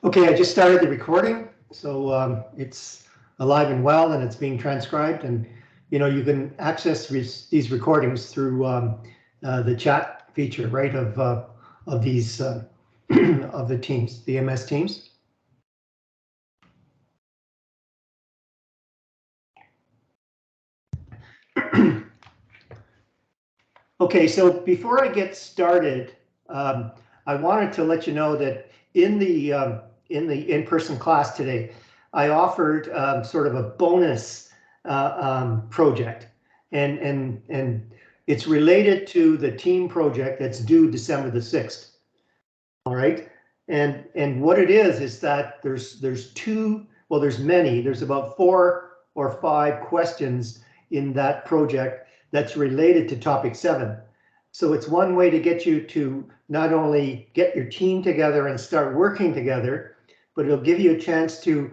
Okay, I just started the recording, so it's alive and well, and it's being transcribed. And you can access these recordings through the chat feature, right, of these of the teams, the MS Teams. Okay, so before I get started, I wanted to let you know that in the in-person class today, I offered sort of a bonus project, and it's related to the team project that's due December the 6th. All right, and what it is that there's two, well, there's many, there's about 4 or 5 questions in that project that's related to topic 7. So it's one way to get you to not only get your team together and start working together, but it'll give you a chance to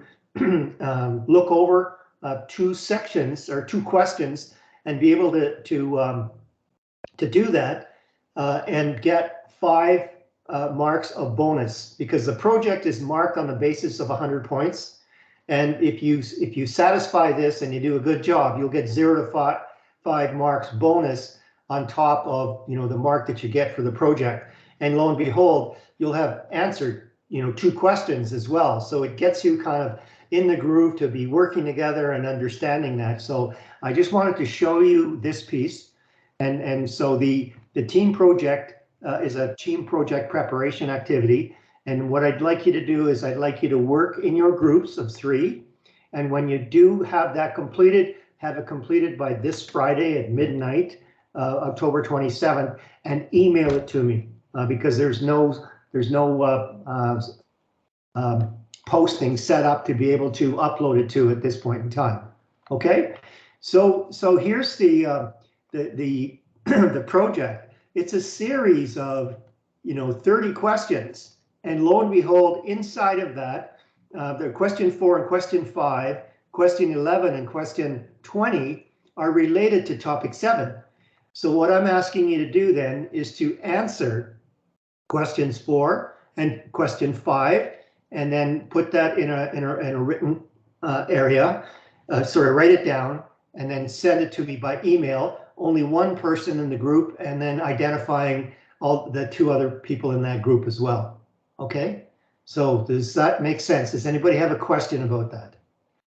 look over 2 sections or 2 questions and be able to do that and get 5 marks of bonus, because the project is marked on the basis of 100 points. And if you satisfy this and you do a good job, you'll get 0 to 5 marks bonus on top of the mark that you get for the project. And lo and behold, you'll have answered 2 questions as well. So it gets you kind of in the groove to be working together and understanding that. So I just wanted to show you this piece. And so the team project is a team project preparation activity. And what I'd like you to do is I'd like you to work in your groups of 3. And when you do have that completed, have it completed by this Friday at midnight, October 27th, and email it to me because there's no posting set up to be able to upload it to at this point in time. Okay, so here's the the project. It's a series of 30 questions, and lo and behold, inside of that, the question 4 and question 5, question 11 and question 20 are related to topic 7. So what I'm asking you to do then is to answer questions 4 and question 5, and then put that in a written area, sort of write it down, and then send it to me by email. Only one person in the group, and then identifying all the 2 other people in that group as well. Okay, so does that make sense? Does anybody have a question about that?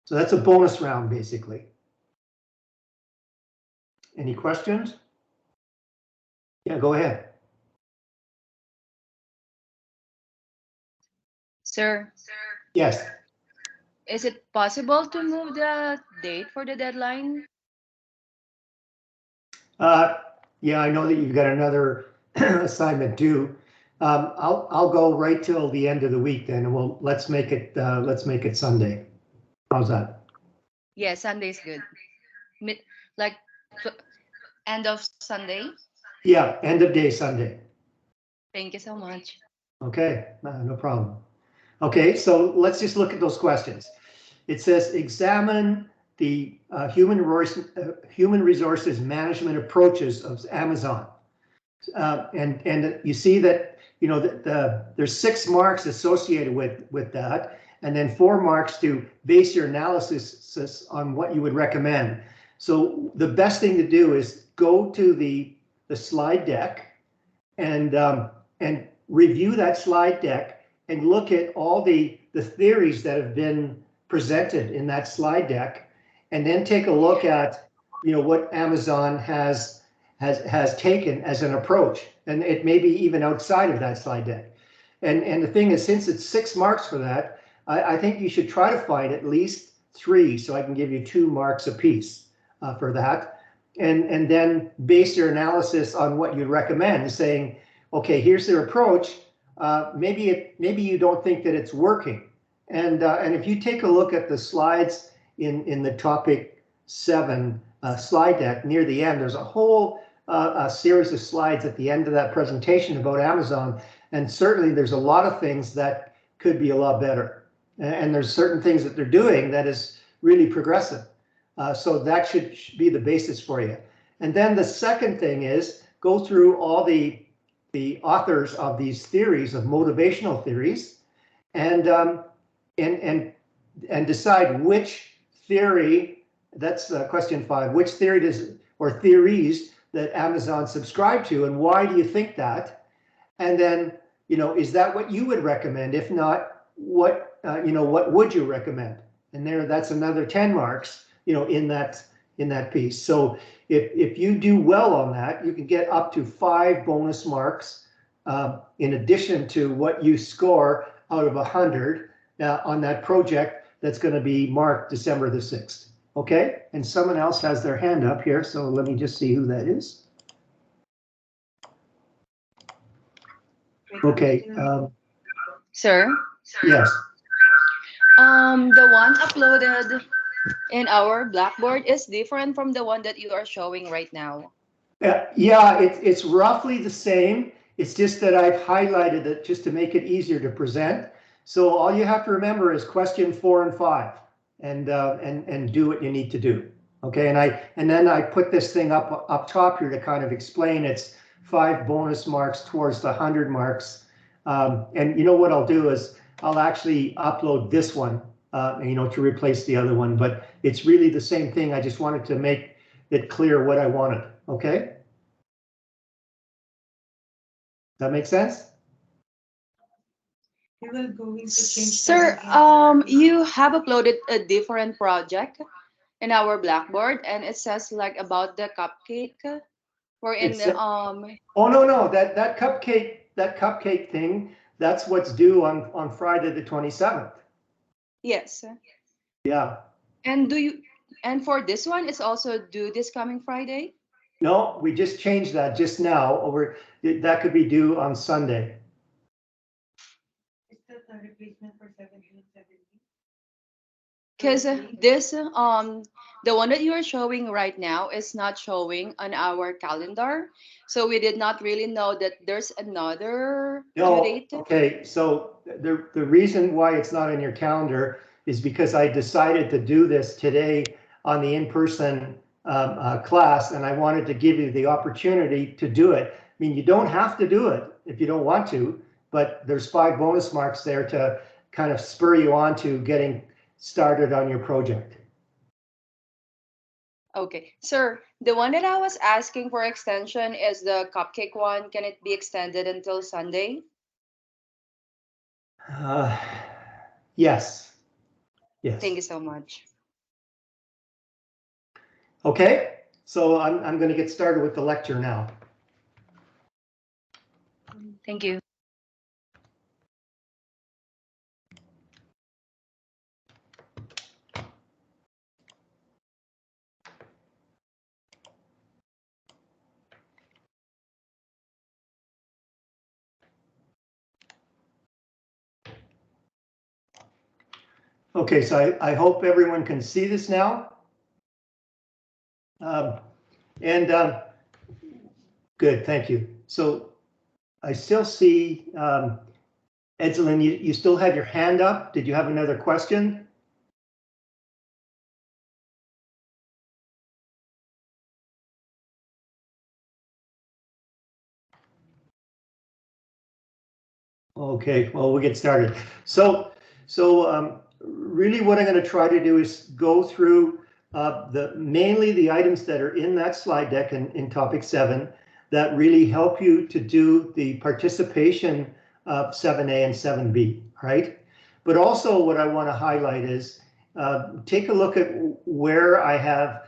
So that's a bonus round, basically. Any questions? Yeah, go ahead. Sir. Yes. Is it possible to move the date for the deadline? Yeah, I know that you've got another assignment due. I'll go right till the end of the week then, and let's make it Sunday. How's that? Yeah, Sunday is good. Like end of Sunday? Yeah, end of day Sunday. Thank you so much. Okay, no problem. Okay, so let's just look at those questions. It says examine the human resources management approaches of Amazon, and you see that there's 6 marks associated with that, and then 4 marks to base your analysis on what you would recommend. So the best thing to do is go to the slide deck and review that slide deck and look at all the theories that have been presented in that slide deck, and then take a look at what Amazon has taken as an approach, and it may be even outside of that slide deck. And the thing is, since it's 6 marks for that, I think you should try to find at least 3, so I can give you 2 marks apiece for that, and then base your analysis on what you'd recommend, saying, okay, here's their approach. Maybe you don't think that it's working, and if you take a look at the slides in the topic 7 slide deck near the end, there's a whole a series of slides at the end of that presentation about Amazon, and certainly there's a lot of things that could be a lot better, and there's certain things that they're doing that is really progressive. So that should be the basis for you. And then the second thing is go through all the authors of these theories, of motivational theories, and decide which theory, that's question 5, which theory does, or theories that Amazon subscribe to, and why do you think that? And then, is that what you would recommend? If not, what, what would you recommend? And that's another 10 marks, in that piece. So if you do well on that, you can get up to 5 bonus marks in addition to what you score out of 100 on that project that's going to be marked December the 6th. Okay, and someone else has their hand up here, so let me just see who that is. Okay. Sir? Yes. The one uploaded in our Blackboard is different from the one that you are showing right now. Yeah, it's roughly the same. It's just that I've highlighted it just to make it easier to present. So all you have to remember is question 4 and 5, and do what you need to do. Okay, and then I put this thing up top here to kind of explain it's 5 bonus marks towards the 100 marks. And what I'll do is I'll actually upload this one, to replace the other one. But it's really the same thing. I just wanted to make it clear what I wanted. Okay. That makes sense? Sir, you have uploaded a different project in our Blackboard, and it says like about the cupcake. We're in the Oh no, that cupcake thing, that's what's due on Friday the 27th. Yes. Yeah. And for this one, it's also due this coming Friday? No, we just changed that just now. That could be due on Sunday. Is that a replacement for 17? Because this, the one that you are showing right now is not showing on our calendar. So we did not really know that there's another due date. Okay, so the reason why it's not in your calendar is because I decided to do this today on the in-person class, and I wanted to give you the opportunity to do it. I mean, you don't have to do it if you don't want to, but there's 5 bonus marks there to kind of spur you on to getting started on your project. Okay, sir, the one that I was asking for extension is the cupcake one. Can it be extended until Sunday? Yes. Yes. Thank you so much. Okay, so I'm going to get started with the lecture now. Thank you. Okay, so I hope everyone can see this now. Good, thank you. So I still see, Edzelyn, you still have your hand up. Did you have another question? Okay, well, we'll get started. So really what I'm going to try to do is go through mainly the items that are in that slide deck in topic 7 that really help you to do the participation of 7A and 7B, right? But also what I want to highlight is take a look at where I have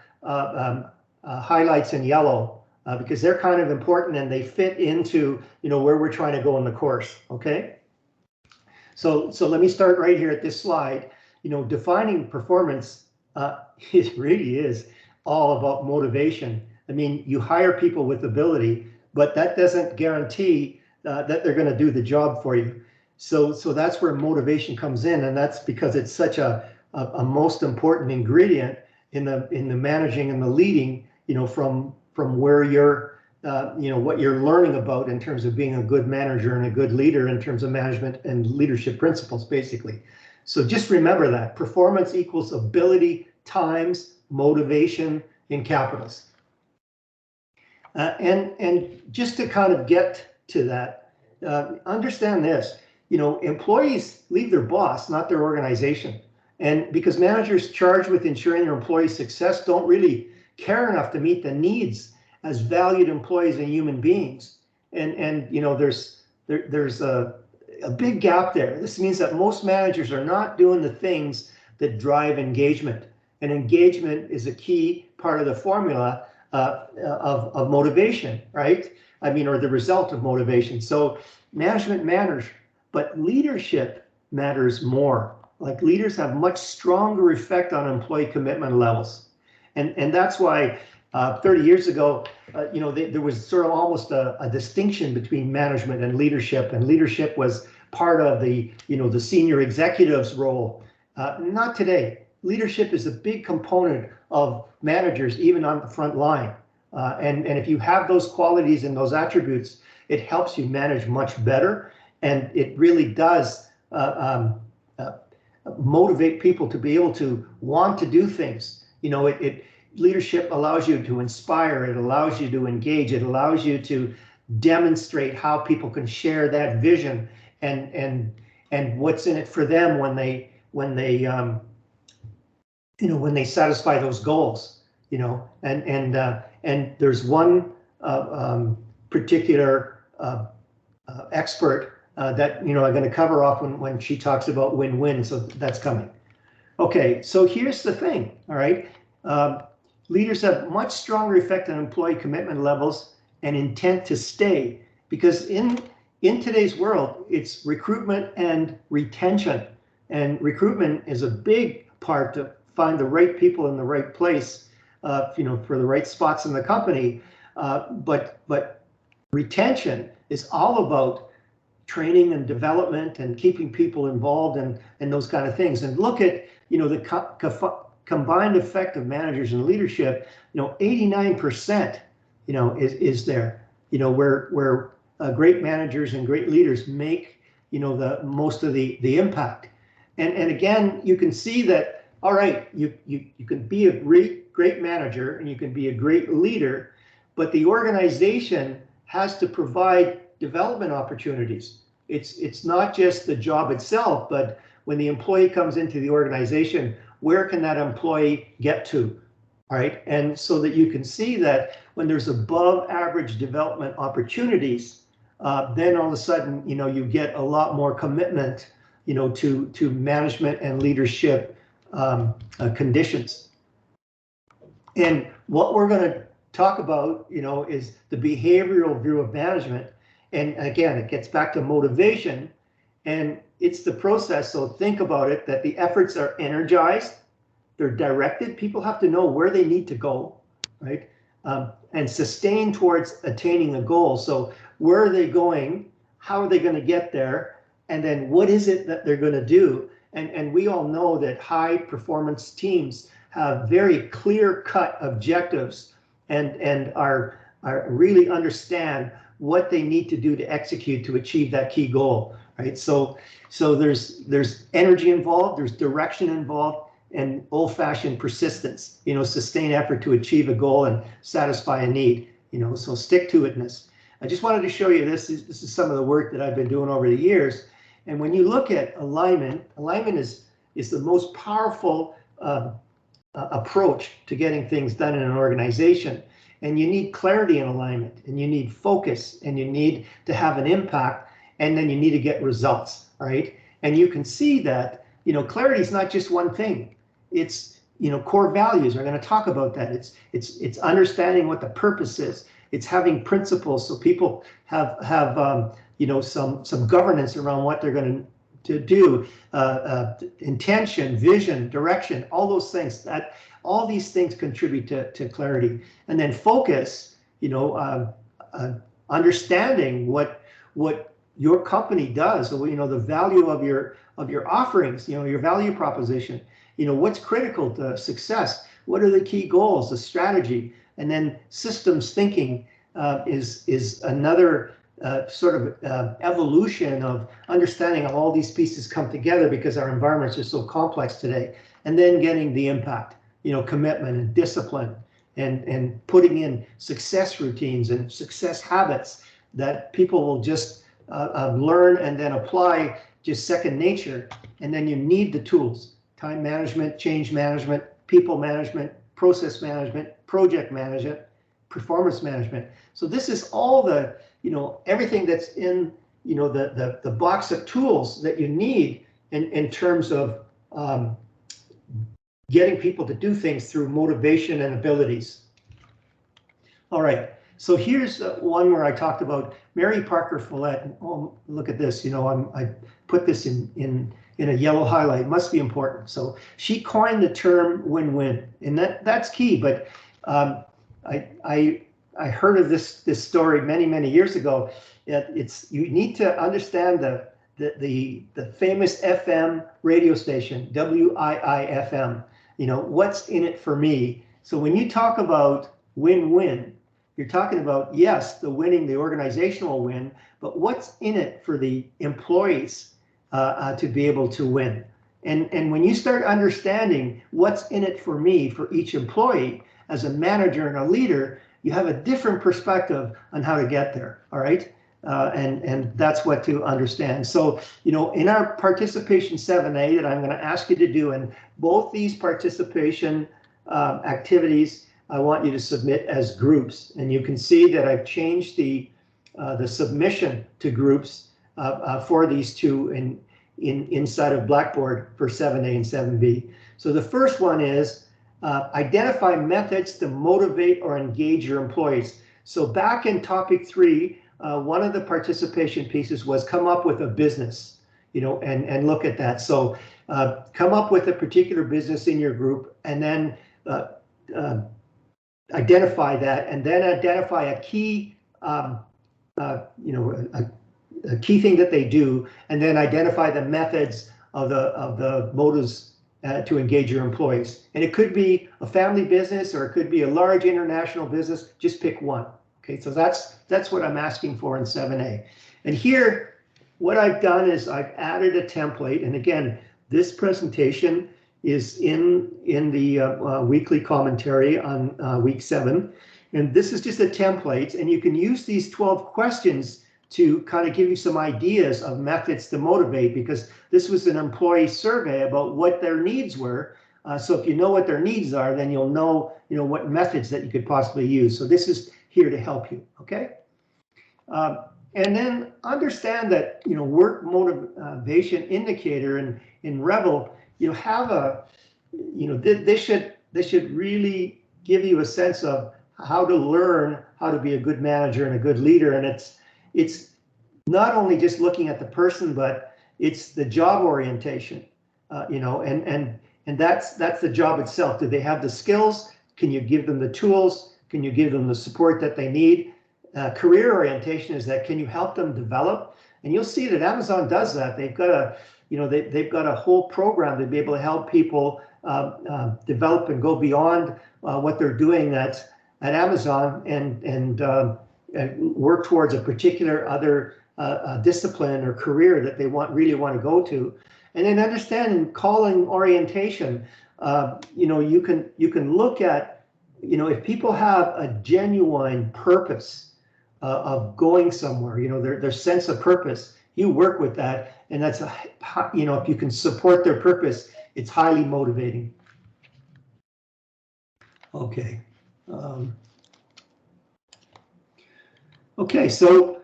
highlights in yellow because they're kind of important and they fit into where we're trying to go in the course, okay? So let me start right here at this slide. Defining performance, it really is all about motivation. I mean, you hire people with ability, but that doesn't guarantee that they're going to do the job for you. So that's where motivation comes in, and that's because it's such a most important ingredient in the managing and the leading. From where you're, what you're learning about in terms of being a good manager and a good leader in terms of management and leadership principles, basically. So just remember that performance equals ability times motivation in capitals. And just to kind of get to that, understand this, you know, employees leave their boss, not their organization. And because managers charged with ensuring their employees' success don't really care enough to meet the needs as valued employees and human beings. And you know, there's a big gap there. This means that most managers are not doing the things that drive engagement. And engagement is a key part of the formula of motivation, right? I mean, or the result of motivation. So management matters, but leadership matters more. Like leaders have much stronger effect on employee commitment levels. And that's why 30 years ago, you know, there was sort of almost a distinction between management and leadership was part of the, you know, the senior executive's role. Not today. Leadership is a big component of managers, even on the front line. And if you have those qualities and those attributes, it helps you manage much better. And it really does motivate people to be able to want to do things. You know, leadership allows you to inspire, it allows you to engage, it allows you to demonstrate how people can share that vision and what's in it for them when they you know, when they satisfy those goals, you know, and there's one particular expert that, you know, I'm going to cover off when she talks about win-win. So that's coming. Okay, so here's the thing. All right, leaders have much stronger effect on employee commitment levels and intent to stay, because in today's world, it's recruitment and retention, and recruitment is a big part to find the right people in the right place, you know, for the right spots in the company. But retention is all about training and development and keeping people involved and those kind of things. And look at, you know, the combined effect of managers and leadership. You know, 89%, you know, is there. You know, where great managers and great leaders make, you know, the most of the impact. And again, you can see that. All right, you can be a great manager and you can be a great leader, but the organization has to provide development opportunities. It's not just the job itself, but when the employee comes into the organization, where can that employee get to? All right, and so that you can see that when there's above average development opportunities, then all of a sudden, you know, you get a lot more commitment, you know, to management and leadership conditions. And what we're going to talk about, you know, is the behavioral view of management. And again, it gets back to motivation, and it's the process. So think about it, that the efforts are energized, they're directed. People have to know where they need to go, right? And sustain towards attaining a goal. So where are they going? How are they going to get there? And then what is it that they're going to do? And we all know that high performance teams have very clear-cut objectives and are really understand what they need to do to execute to achieve that key goal, right? So there's energy involved, there's direction involved, and old-fashioned persistence, you know, sustained effort to achieve a goal and satisfy a need, you know, so stick-to-itness. I just wanted to show you this. This is some of the work that I've been doing over the years. And when you look at alignment is the most powerful approach to getting things done in an organization. And you need clarity in alignment, and you need focus, and you need to have an impact, and then you need to get results, right? And you can see that, you know, clarity is not just one thing. It's, you know, core values. We're going to talk about that. It's understanding what the purpose is. It's having principles, so people have you know, some governance around what they're going to do, intention, vision, direction, all those things. That all these things contribute to clarity. And then focus, you know, understanding what your company does. So, you know, the value of your offerings, you know, your value proposition. You know, what's critical to success? What are the key goals? The strategy, and then systems thinking is another sort of evolution of understanding how all these pieces come together, because our environments are so complex today. And then getting the impact, you know, commitment and discipline, and putting in success routines and success habits that people will just learn and then apply just second nature. And then you need the tools: time management, change management, people management, process management, project management, performance management. So this is all the, everything that's in, the box of tools that you need in terms of getting people to do things through motivation and abilities. All right, so here's one where I talked about Mary Parker Follett. Oh, look at this, I put this in a yellow highlight. It must be important. So she coined the term win-win, and that's key. But I heard of this story many years ago. You need to understand the famous FM radio station, WII-FM. What's in it for me? So when you talk about win-win, you're talking about, yes, the winning, the organizational win, but what's in it for the employees to be able to win? And when you start understanding what's in it for me, for each employee, as a manager and a leader, you have a different perspective on how to get there, all right? And that's what to understand. So, in our participation 7A that I'm going to ask you to do, in both these participation activities, I want you to submit as groups. And you can see that I've changed the submission to groups for these two inside of Blackboard for 7A and 7B. So the first one is identify methods to motivate or engage your employees. So back in topic 3, one of the participation pieces was come up with a business, and look at that. So come up with a particular business in your group, and then identify that, and then identify a key, a key thing that they do, and then identify the methods of the motives to engage your employees. And it could be a family business, or it could be a large international business. Just pick one. Okay, so that's what I'm asking for in 7A. And here, what I've done is I've added a template. And again, this presentation is in the weekly commentary on week 7. And this is just a template, and you can use these 12 questions to kind of give you some ideas of methods to motivate, because this was an employee survey about what their needs were. So if you know what their needs are, then you'll know, what methods that you could possibly use. So this is here to help you, okay? And then understand that, work motivation indicator in Revel, have a, this should really give you a sense of how to learn how to be a good manager and a good leader. And it's not only just looking at the person, but it's the job orientation, and that's the job itself. Do they have the skills? Can you give them the tools? Can you give them the support that they need? Career orientation is that, can you help them develop? And you'll see that Amazon does that. They've got a, they've got a whole program to be able to help people develop and go beyond what they're doing at Amazon and work towards a particular other discipline or career that they really want to go to. And then understand calling orientation. You can look at, if people have a genuine purpose of going somewhere, their sense of purpose, you work with that, and that's if you can support their purpose, it's highly motivating. Okay. Okay, so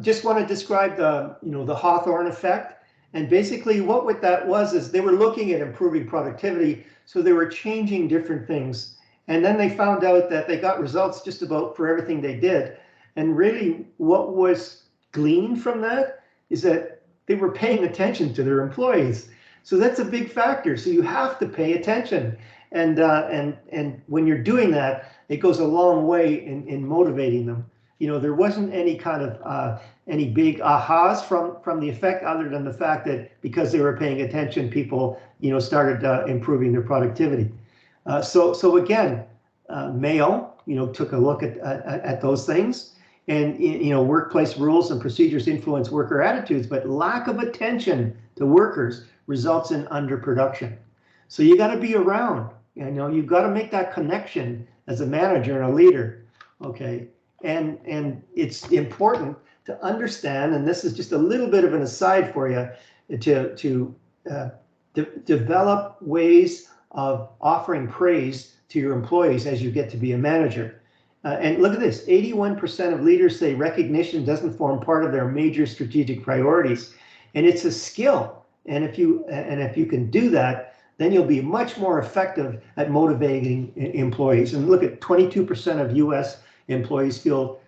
just want to describe the Hawthorne effect. And basically what that was is they were looking at improving productivity, so they were changing different things. And then they found out that they got results just about for everything they did. And really what was gleaned from that is that they were paying attention to their employees. So that's a big factor. So you have to pay attention. And when you're doing that, it goes a long way in motivating them. There wasn't any kind of any big ahas from the effect, other than the fact that because they were paying attention, people started improving their productivity. So again, Mayo took a look at those things, and workplace rules and procedures influence worker attitudes, but lack of attention to workers results in underproduction. So you got to be around. You've got to make that connection as a manager and a leader. Okay. And it's important to understand, and this is just a little bit of an aside for you, to develop ways of offering praise to your employees as you get to be a manager. And look at this, 81% of leaders say recognition doesn't form part of their major strategic priorities. And it's a skill. And if you can do that, then you'll be much more effective at motivating employees. And look at 22% of US employees feel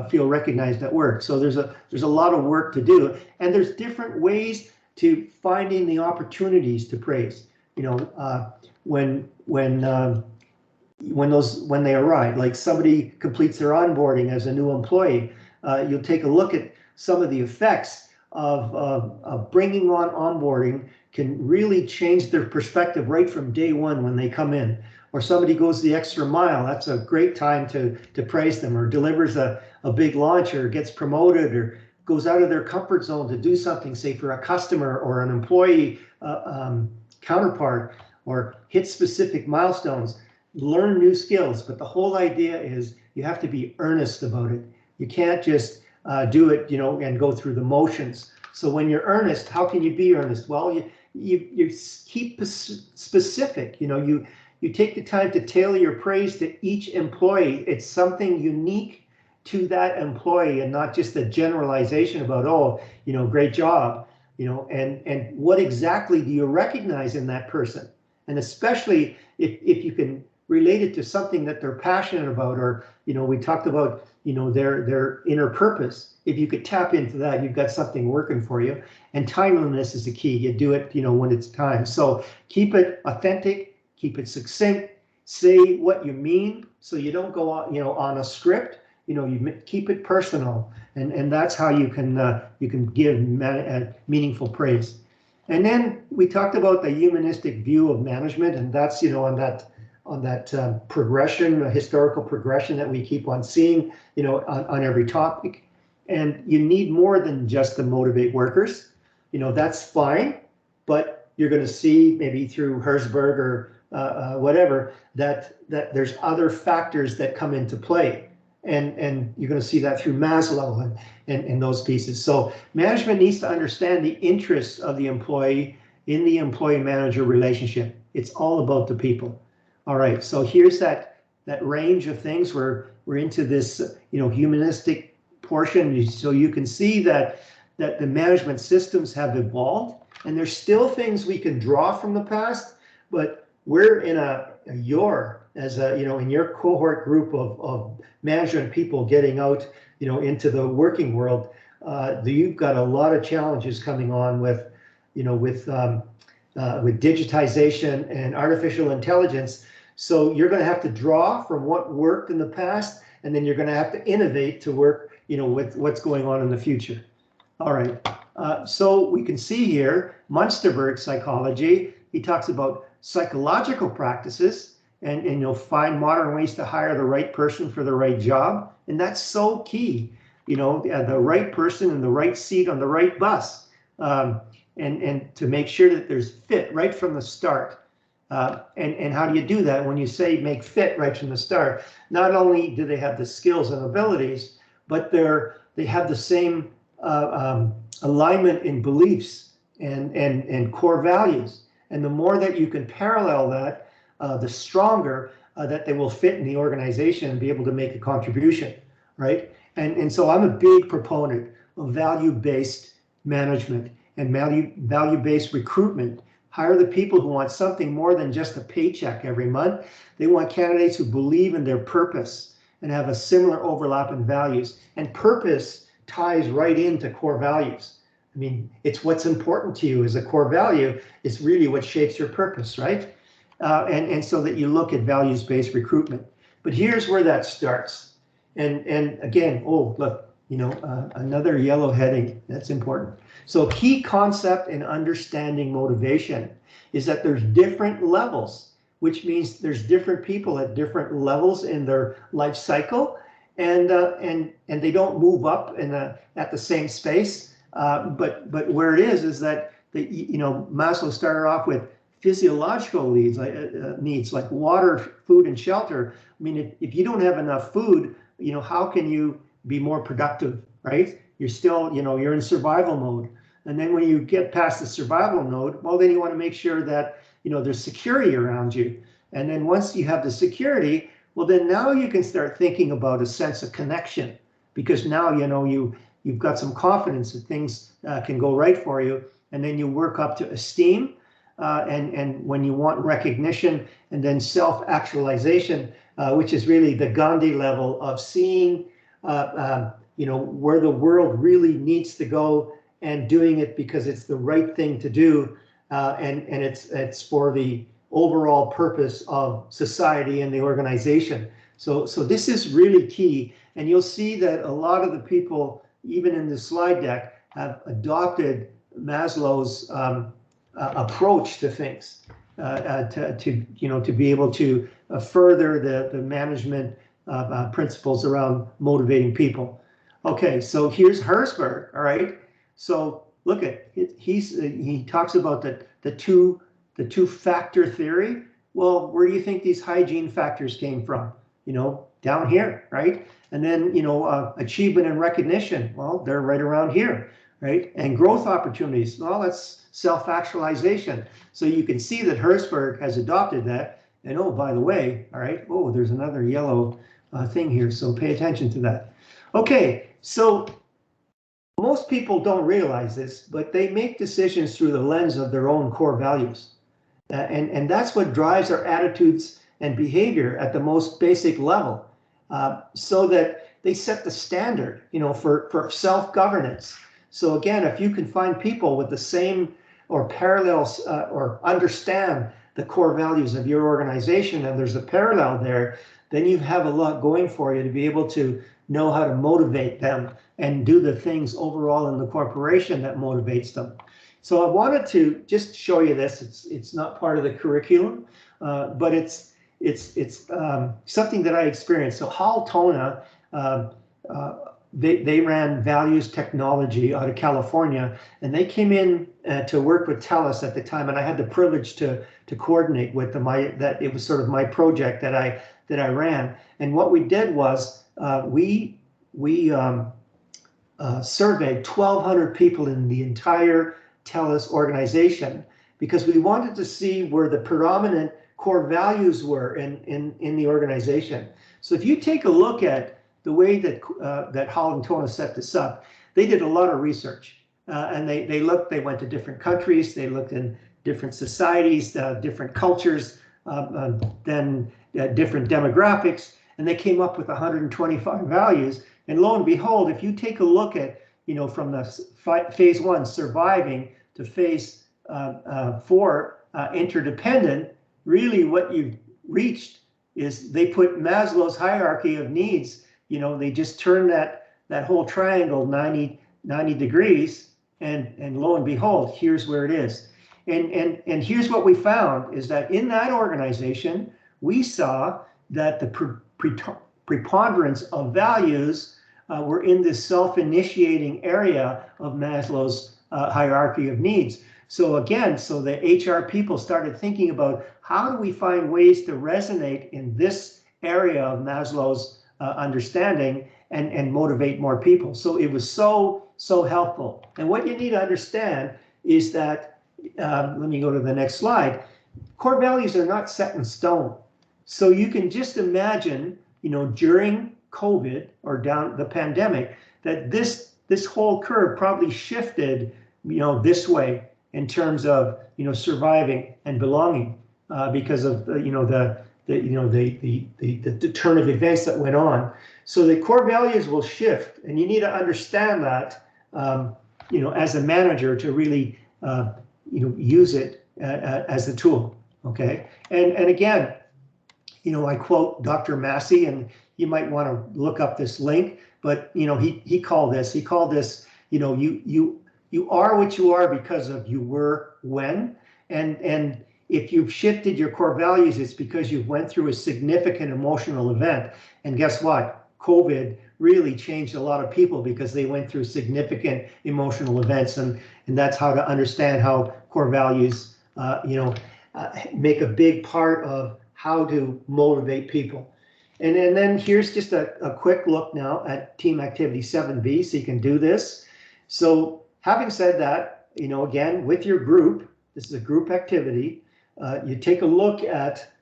feel recognized at work. So there's a lot of work to do. And there's different ways to finding the opportunities to praise. When they arrive, like somebody completes their onboarding as a new employee, you'll take a look at some of the effects of bringing on onboarding can really change their perspective right from day one when they come in. Or somebody goes the extra mile, that's a great time to praise them, or delivers a big launch, or gets promoted, or goes out of their comfort zone to do something, say for a customer or an employee counterpart, or hit specific milestones. Learn new skills, but the whole idea is you have to be earnest about it. You can't just do it, and go through the motions. So when you're earnest, how can you be earnest? Well, you keep specific. You take the time to tailor your praise to each employee. It's something unique to that employee, and not just a generalization about, great job, and what exactly do you recognize in that person? And especially if you can relate it to something that they're passionate about, or we talked about their inner purpose. If you could tap into that, you've got something working for you. And timeliness is the key. You do it when it's time. So keep it authentic, keep it succinct, say what you mean, so you don't go on a script. You keep it personal, and that's how you can give meaningful praise. And then we talked about the humanistic view of management, and that's on that progression, a historical progression that we keep on seeing, on every topic. And you need more than just to motivate workers. That's fine, but you're going to see maybe through Herzberg or whatever that there's other factors that come into play. And you're going to see that through Maslow and those pieces. So management needs to understand the interests of the employee in the employee-manager relationship. It's all about the people. All right, so here's that range of things. We're into this humanistic portion, so you can see that the management systems have evolved, and there's still things we can draw from the past, but we're in in your cohort group of management people getting out into the working world. You've got a lot of challenges coming on with digitization and artificial intelligence. So you're going to have to draw from what worked in the past, and then you're going to have to innovate to work, with what's going on in the future. All right. So we can see here, Munsterberg psychology. He talks about psychological practices, and you'll find modern ways to hire the right person for the right job, and that's so key. The right person in the right seat on the right bus, and to make sure that there's fit right from the start. And how do you do that? When you say make fit right from the start, not only do they have the skills and abilities, but they have the same alignment in beliefs and core values. And the more that you can parallel that, the stronger that they will fit in the organization and be able to make a contribution, right? And so I'm a big proponent of value-based management and value-based recruitment. Hire the people who want something more than just a paycheck every month. They want candidates who believe in their purpose and have a similar overlap in values. And purpose ties right into core values. I mean, it's what's important to you as a core value is really what shapes your purpose, right? And so that you look at values-based recruitment. But here's where that starts. And again, look, another yellow heading, that's important. So key concept in understanding motivation is that there's different levels, which means there's different people at different levels in their life cycle, and they don't move up at the same space. But where it is that Maslow started off with physiological needs like water, food, and shelter. I mean, if you don't have enough food, how can you be more productive, right? You're still, you're in survival mode. And then when you get past the survival mode, well, then you want to make sure that, there's security around you. And then once you have the security, well, then now you can start thinking about a sense of connection, because now, you've got some confidence that things can go right for you. And then you work up to esteem, and when you want recognition, and then self-actualization, which is really the Gandhi level of seeing, where the world really needs to go, and doing it because it's the right thing to do, and it's for the overall purpose of society and the organization. So this is really key, and you'll see that a lot of the people, even in the slide deck, have adopted Maslow's approach to things, to be able to further the management principles around motivating people. Okay, so here's Herzberg. All right, so look at it. He talks about the two factor theory. Well, where do you think these hygiene factors came from? Down here, right? And then achievement and recognition. Well, they're right around here, right? And growth opportunities. Well, that's self-actualization. So you can see that Herzberg has adopted that. And oh, by the way, all right. Oh, there's another yellow thing here. So pay attention to that. Okay, so most people don't realize this, but they make decisions through the lens of their own core values. And that's what drives our attitudes and behavior at the most basic level, so that they set the standard, for self-governance. So again, if you can find people with the same or parallels or understand the core values of your organization, and there's a parallel there, then you have a lot going for you to be able to know how to motivate them and do the things overall in the corporation that motivates them. So I wanted to just show you this. It's not part of the curriculum, but it's something that I experienced. So Hal Tona, they ran Values Technology out of California, and they came in to work with TELUS at the time, and I had the privilege to coordinate with them. That it was sort of my project that I ran. And what we did was we surveyed 1,200 people in the entire TELUS organization, because we wanted to see where the predominant core values were in the organization. So if you take a look at the way that Hal and Tona set this up, they did a lot of research, and they went to different countries, they looked in different societies, different cultures, then different demographics, and they came up with 125 values. And lo and behold, if you take a look at, from the phase 1, surviving, to phase 4, interdependent, really what you've reached is they put Maslow's hierarchy of needs, they just turn that whole triangle 90 degrees, and lo and behold, here's where it is. And here's what we found is that in that organization, we saw that the preponderance of values were in this self-initiating area of Maslow's hierarchy of needs. So again, the HR people started thinking about, how do we find ways to resonate in this area of Maslow's understanding and motivate more people. So it was so helpful. And what you need to understand is that, let me go to the next slide, core values are not set in stone. So you can just imagine, during COVID or down the pandemic, that this whole curve probably shifted, this way in terms of, surviving and belonging, because of the turn of events that went on. So the core values will shift, and you need to understand that, as a manager, to really, use it as a tool. Okay, and again, I quote Dr. Massey, and you might want to look up this link, but he called this, you are what you are because of you were when, and if you've shifted your core values, it's because you went through a significant emotional event. And guess what? COVID really changed a lot of people because they went through significant emotional events, and that's how to understand how core values, make a big part of how to motivate people. And then here's just a quick look now at team activity 7B, so you can do this. So having said that, again, with your group, this is a group activity, you take a look at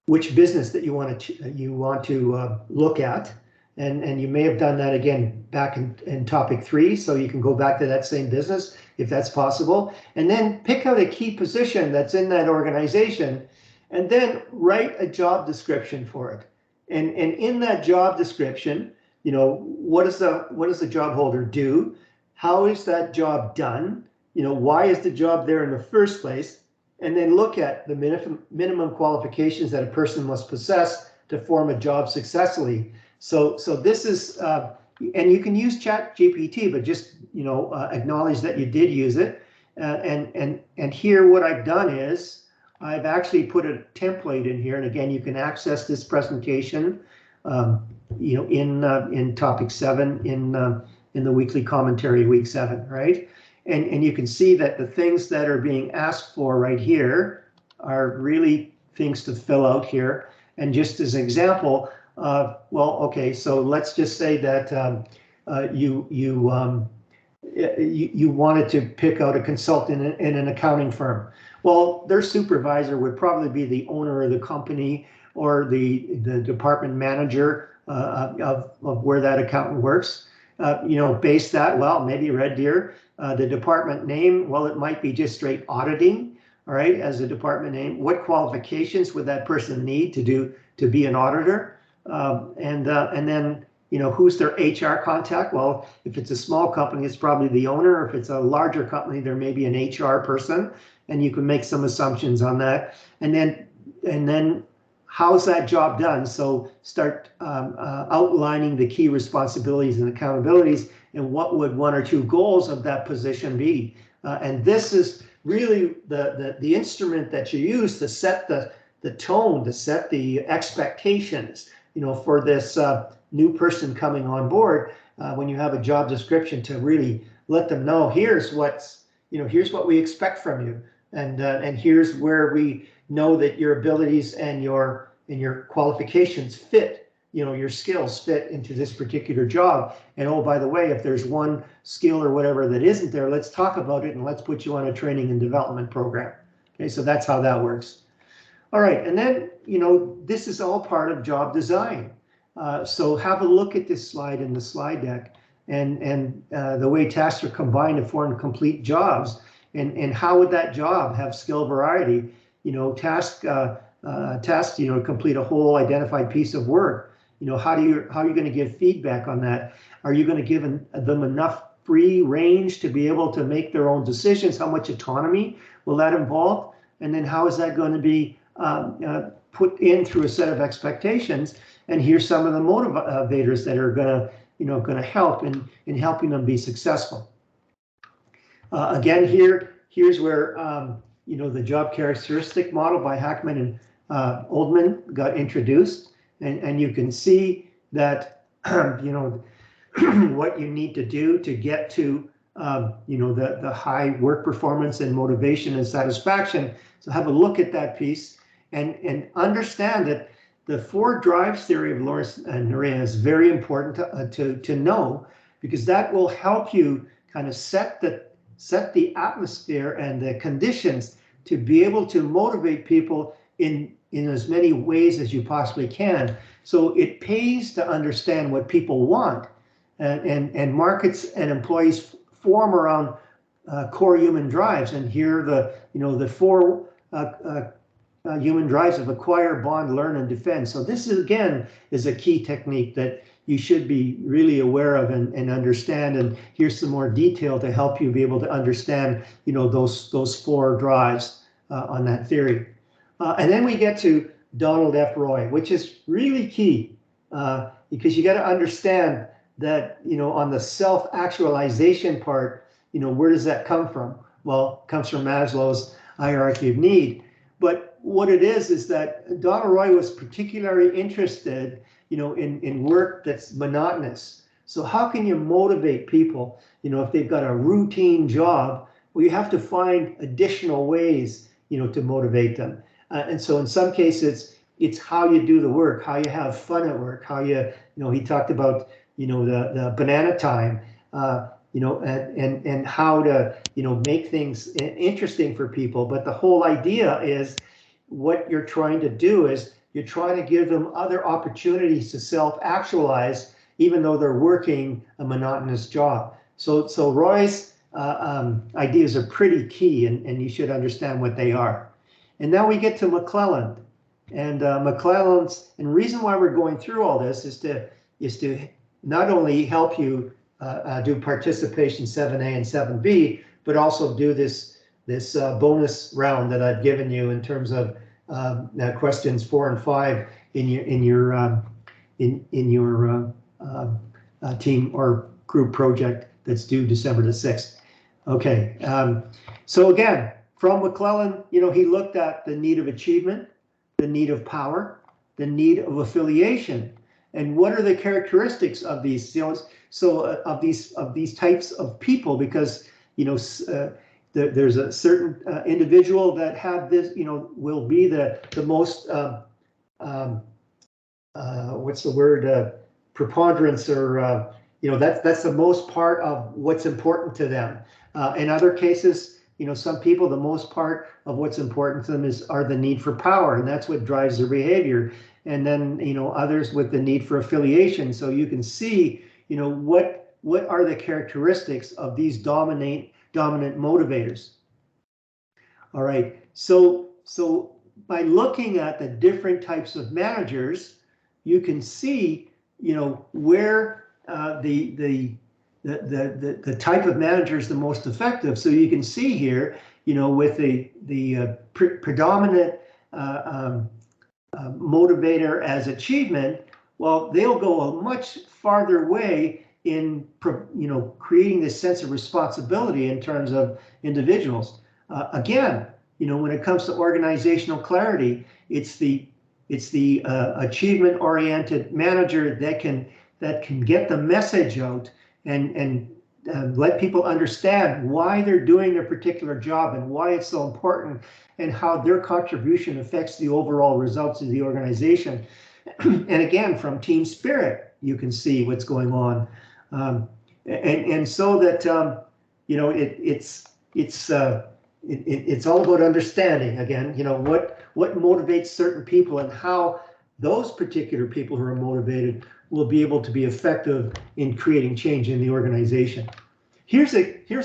which business that you want to look at, and you may have done that again back in topic 3, so you can go back to that same business if that's possible, and then pick out a key position that's in that organization, and then write a job description for it. And in that job description, what does the job holder do? How is that job done? Why is the job there in the first place? And then look at the minimum qualifications that a person must possess to form a job successfully. So this is, and you can use ChatGPT, but just acknowledge that you did use it. And here, what I've done is I've actually put a template in here, and again, you can access this presentation, in topic 7 in the weekly commentary, week 7, right? And you can see that the things that are being asked for right here are really things to fill out here. And just as an example, well, okay, so let's just say that you wanted to pick out a consultant in an accounting firm. Well, their supervisor would probably be the owner of the company or the department manager of where that accountant works. Base that, well, maybe Red Deer, the department name, well, it might be just straight auditing, all right, as a department name. What qualifications would that person need to be an auditor? And then, who's their HR contact? Well, if it's a small company, it's probably the owner. If it's a larger company, there may be an HR person, and you can make some assumptions on that. And then how's that job done? So start outlining the key responsibilities and accountabilities, and what would 1 or 2 goals of that position be? And this is really the instrument that you use to set the tone, to set the expectations, for this new person coming on board. When you have a job description, to really let them know, here's what we expect from you, and here's where we know that your abilities and your qualifications fit, your skills fit into this particular job. And oh, by the way, if there's one skill or whatever that isn't there, let's talk about it and let's put you on a training and development program. Okay, so that's how that works. All right, and then, this is all part of job design. So have a look at this slide in the slide deck, and the way tasks are combined to form complete jobs, and how would that job have skill variety? Task, complete a whole identified piece of work. How are you going to give feedback on that? Are you going to give them enough free range to be able to make their own decisions? How much autonomy will that involve? And then how is that going to be put in through a set of expectations? And here's some of the motivators that are going to help in helping them be successful. Again, here's where the job characteristic model by Hackman and Oldman got introduced, and you can see that what you need to do to get to the high work performance and motivation and satisfaction. So have a look at that piece and understand that the 4 drives theory of Lawrence and Nerea is very important to know, because that will help you kind of set the atmosphere and the conditions to be able to motivate people in as many ways as you possibly can. So it pays to understand what people want, and markets and employees form around core human drives. And here the 4 human drives of acquire, bond, learn, and defend. So this is, again, is a key technique that you should be really aware of and understand. And here's some more detail to help you be able to understand, those 4 drives on that theory. And then we get to Donald F. Roy, which is really key, because you got to understand that, on the self-actualization part, where does that come from? Well, it comes from Maslow's hierarchy of need. But what it is that Donald Roy was particularly interested, in work that's monotonous. So how can you motivate people, if they've got a routine job? Well, you have to find additional ways, to motivate them. And so in some cases, it's how you do the work, how you have fun at work, how you know, he talked about, you know, the banana time, you know, and how to, you know, make things interesting for people. But the whole idea is what you're trying to do is you're trying to give them other opportunities to self-actualize, even though they're working a monotonous job. So Roy's ideas are pretty key, and you should understand what they are. And now we get to McClelland. And McClelland's, and the reason why we're going through all this is to not only help you do participation 7A and 7B, but also do this bonus round that I've given you in terms of questions 4 and 5 in your team or group project that's due December the 6th. Okay, so again, from McClelland, you know, he looked at the need of achievement, the need of power, the need of affiliation, and what are the characteristics of these, you know, so of these types of people, because, you know, there's a certain individual that have this, you know, will be the most what's the word, preponderance, or you know, that's the most part of what's important to them. In other cases, you know, some people, the most part of what's important to them are the need for power, and that's what drives their behavior. And then, you know, others with the need for affiliation. So you can see, you know, what are the characteristics of these dominant motivators. All right, so by looking at the different types of managers, you can see, you know, where the type of manager is the most effective. So you can see here, you know, with the predominant motivator as achievement, well, they'll go a much farther way in, you know, creating this sense of responsibility in terms of individuals. Again, you know, when it comes to organizational clarity, it's the achievement-oriented manager that can get the message out and let people understand why they're doing their particular job and why it's so important and how their contribution affects the overall results of the organization. And again, from team spirit, you can see what's going on. And so that, you know, it's all about understanding, again, you know, what motivates certain people and how those particular people who are motivated will be able to be effective in creating change in the organization. Here's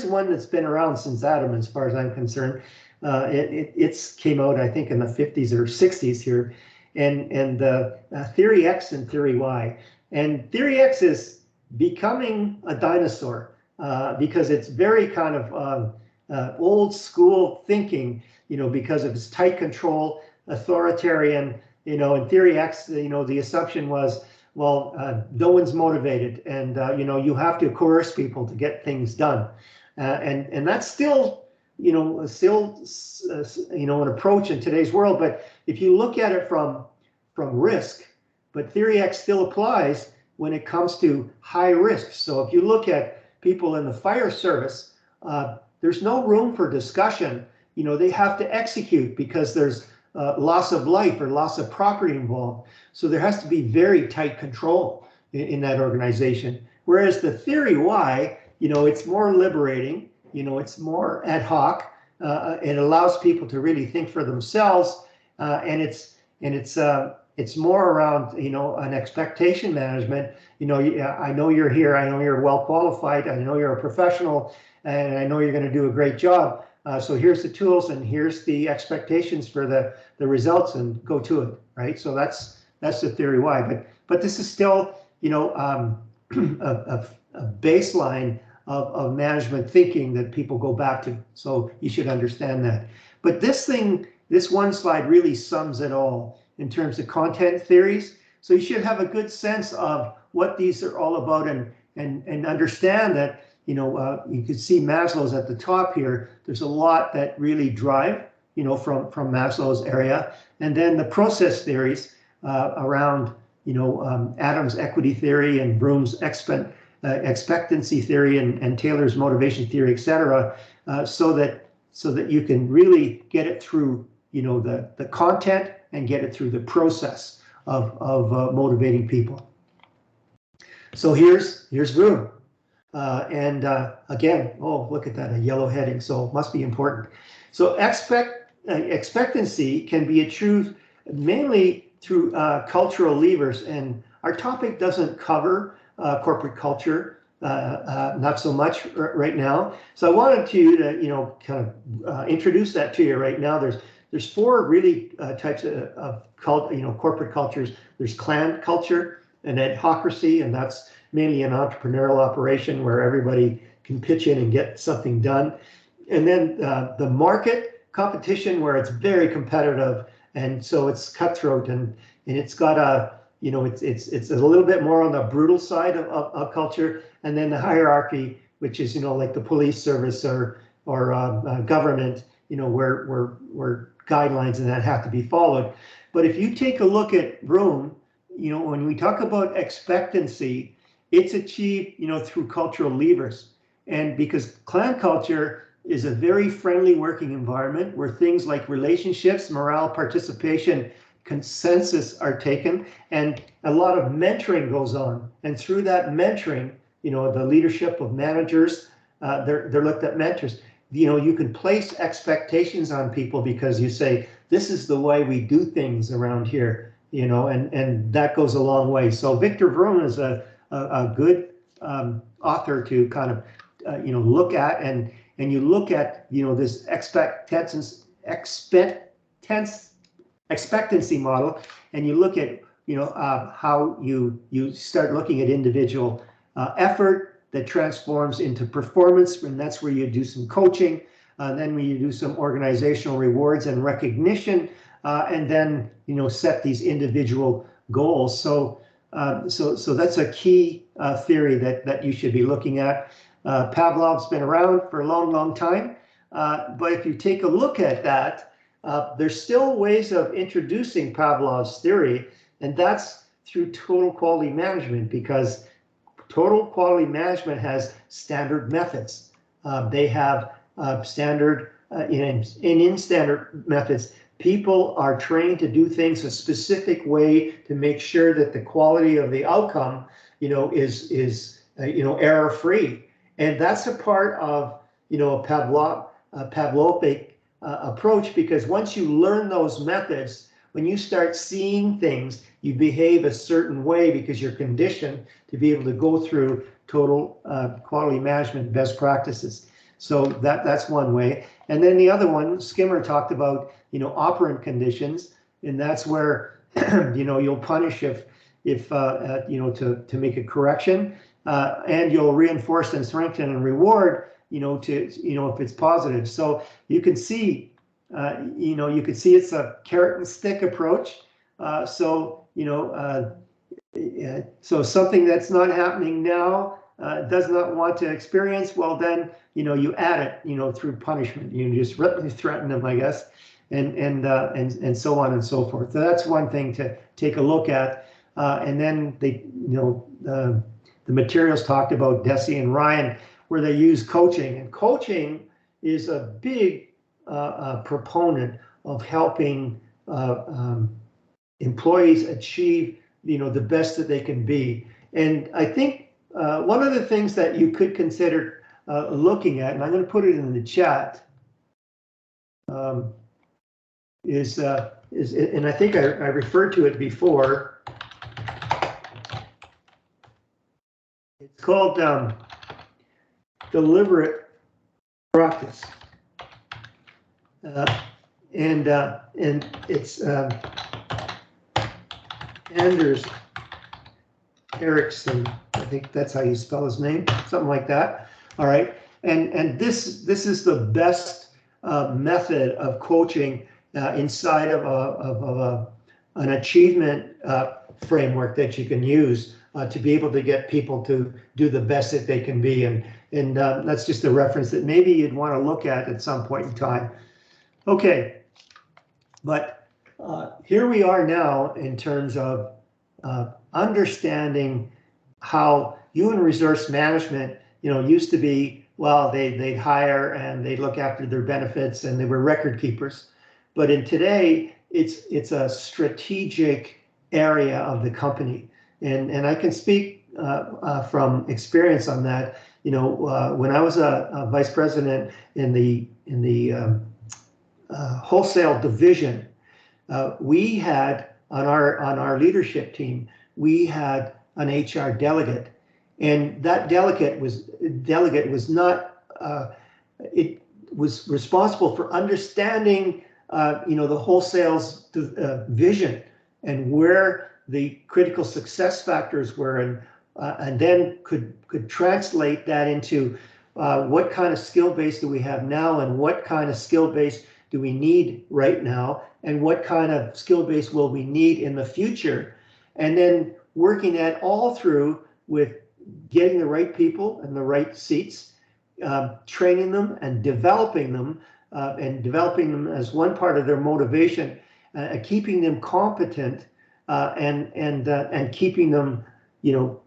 one that's been around since Adam, as far as I'm concerned. It's came out, I think, in the 50s or 60s here, and Theory X and Theory Y. And Theory X is becoming a dinosaur because it's very kind of old school thinking, you know, because of its tight control, authoritarian, you know. In Theory X, you know, the assumption was, well, no one's motivated, and you know, you have to coerce people to get things done, and that's still, you know, you know, an approach in today's world. But if you look at it from risk, but Theory X still applies when it comes to high risk. So if you look at people in the fire service, there's no room for discussion. You know, they have to execute because there's loss of life or loss of property involved. So there has to be very tight control in that organization. Whereas the Theory Y, you know, it's more liberating, you know, it's more ad hoc. It allows people to really think for themselves, and it's more around, you know, an expectation management. You know, I know you're here, I know you're well qualified, I know you're a professional, and I know you're going to do a great job. So here's the tools, and here's the expectations for the results, and go to it, right? So that's the Theory Y. But this is still, you know, a baseline of management thinking that people go back to. So you should understand that. But this one slide really sums it all in terms of content theories. So you should have a good sense of what these are all about, and understand that, you know, you can see Maslow's at the top here. There's a lot that really drive, you know, from Maslow's area. And then the process theories around, you know, Adams' equity theory and Broom's expectancy theory and Taylor's motivation theory, etc. So that you can really get it through, the content and get it through the process of motivating people. So here's Vroom. Again, oh, look at that, a yellow heading, so it must be important. So expectancy can be achieved mainly through cultural levers, and our topic doesn't cover corporate culture, not so much right now. So I wanted to, kind of introduce that to you right now. There's four really types of corporate cultures. There's clan culture and adhocracy, and that's mainly an entrepreneurial operation where everybody can pitch in and get something done. And then the market competition, where it's very competitive, and so it's cutthroat, and it's got a, it's a little bit more on the brutal side of culture. And then the hierarchy, which is, like the police service or government, where guidelines and that have to be followed. But if you take a look at Vroom, when we talk about expectancy, it's achieved, through cultural levers. And because clan culture is a very friendly working environment where things like relationships, morale, participation, consensus are taken, and a lot of mentoring goes on. And through that mentoring, the leadership of managers, they're looked at mentors. You can place expectations on people because you say, this is the way we do things around here, and that goes a long way. So Victor Vroom is a good author to kind of, look at, and you look at, this expectancy model, and you look at, how you start looking at individual effort that transforms into performance, and that's where you do some coaching, then when you do some organizational rewards and recognition, and then, set these individual goals. So that's a key theory that you should be looking at. Pavlov's been around for a long, long time, but if you take a look at that, there's still ways of introducing Pavlov's theory, and that's through total quality management, because total quality management has standard methods. They have standard, in standard methods, people are trained to do things a specific way to make sure that the quality of the outcome, is error-free. And that's a part of, a Pavlovic approach, because once you learn those methods, when you start seeing things, you behave a certain way because you're conditioned to be able to go through total quality management best practices. So that's one way. And then the other one, Skimmer talked about, operant conditions, and that's where, you'll punish if to make a correction, and you'll reinforce and strengthen and reward, if it's positive. So you can see, it's a carrot and stick approach. So something that's not happening now, does not want to experience, well then, you add it, through punishment. You just threaten them, I guess, and so on and so forth. So that's one thing to take a look at. And then the materials talked about Deci and Ryan, where they use coaching, and coaching is a big proponent of helping employees achieve, the best that they can be. And I think one of the things that you could consider looking at, and I'm going to put it in the chat, is and I think I referred to it before. It's called deliberate practice, and it's Anders Ericsson. I think that's how you spell his name, something like that. All right, and this is the best method of coaching inside of an achievement framework that you can use to be able to get people to do the best that they can be, and that's just a reference that maybe you'd want to look at some point in time. Okay, but here we are now in terms of understanding how human resource management, used to be, well, they'd hire and they'd look after their benefits and they were record keepers. but in today, it's a strategic area of the company. And I can speak from experience on that. You know, when I was a vice president in the wholesale division, we had on our leadership team, we had an HR delegate, and that delegate was not it was responsible for understanding you know, the wholesale's vision and where the critical success factors were, and then could translate that into what kind of skill base do we have now, and what kind of skill base do we need right now, and what kind of skill base will we need in the future, and then working that all through with getting the right people in the right seats, training them and developing them as one part of their motivation, keeping them competent, and keeping them, you know,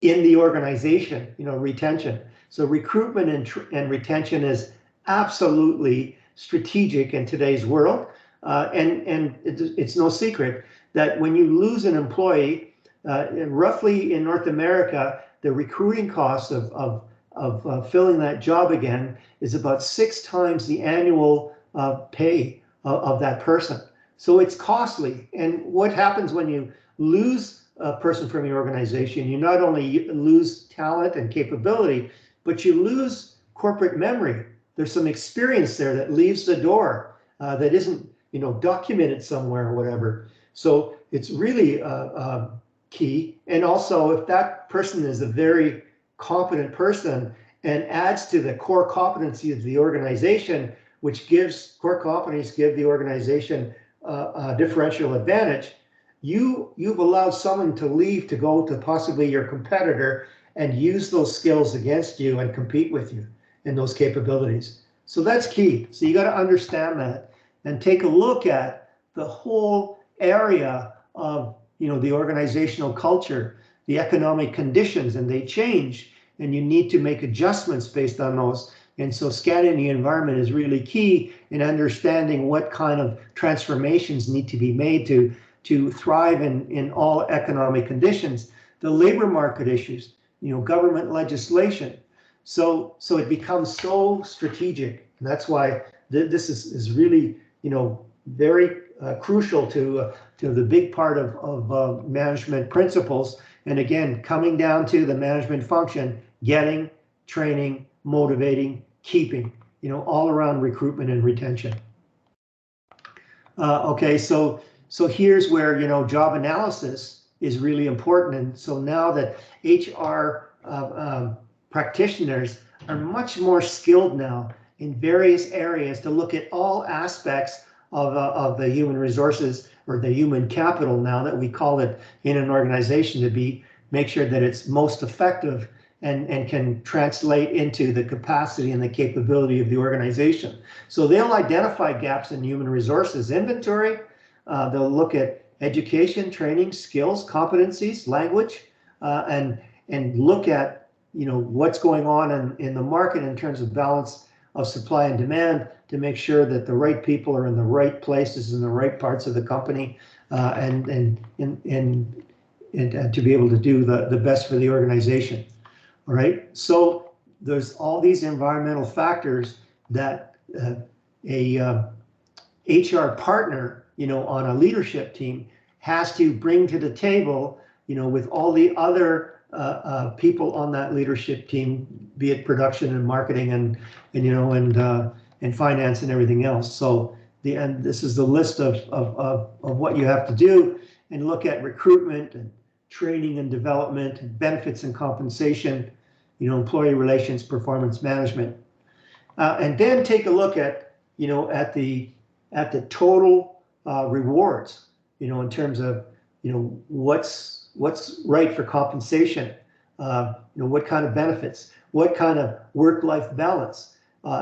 in the organization, you know, retention. So recruitment and retention is absolutely strategic in today's world, and it's no secret that when you lose an employee, roughly in North America, the recruiting cost of filling that job again is about 6 times the annual pay of that person. So it's costly. And what happens when you lose a person from your organization? You not only lose talent and capability, but you lose corporate memory. There's some experience there that leaves the door that isn't, you know, documented somewhere or whatever. So it's really key. And also, if that person is a very competent person and adds to the core competency of the organization, which gives core competencies give the organization a differential advantage, you've allowed someone to leave to go to possibly your competitor and use those skills against you and compete with you in those capabilities. So that's key. So you got to understand that and take a look at the whole area of, you know, the organizational culture, the economic conditions, and they change, and you need to make adjustments based on those. And so scanning the environment is really key in understanding what kind of transformations need to be made to thrive in all economic conditions. The labor market issues, you know, government legislation. So it becomes so strategic. And that's why this is really, you know, very crucial to the big part of management principles. And again, coming down to the management function, getting, training, motivating, keeping, you know, all around recruitment and retention. Okay, so here's where, you know, job analysis is really important. And so now that HR practitioners are much more skilled now in various areas to look at all aspects of the human resources or the human capital, now that we call it in an organization, to make sure that it's most effective and can translate into the capacity and the capability of the organization. So they'll identify gaps in human resources inventory. They'll look at education, training, skills, competencies, language, and look at, you know, what's going on in the market in terms of balance of supply and demand, to make sure that the right people are in the right places in the right parts of the company, and to be able to do the best for the organization. All right. So there's all these environmental factors that a HR partner, you know, on a leadership team has to bring to the table, you know, with all the other people on that leadership team, be it production and marketing and you know, and finance and everything else. So this is the list of what you have to do, and look at recruitment and training and development, and benefits and compensation, you know, employee relations, performance management, and then take a look at, you know, at the total rewards, you know, in terms of, you know, what's right for compensation, you know, what kind of benefits, what kind of work-life balance.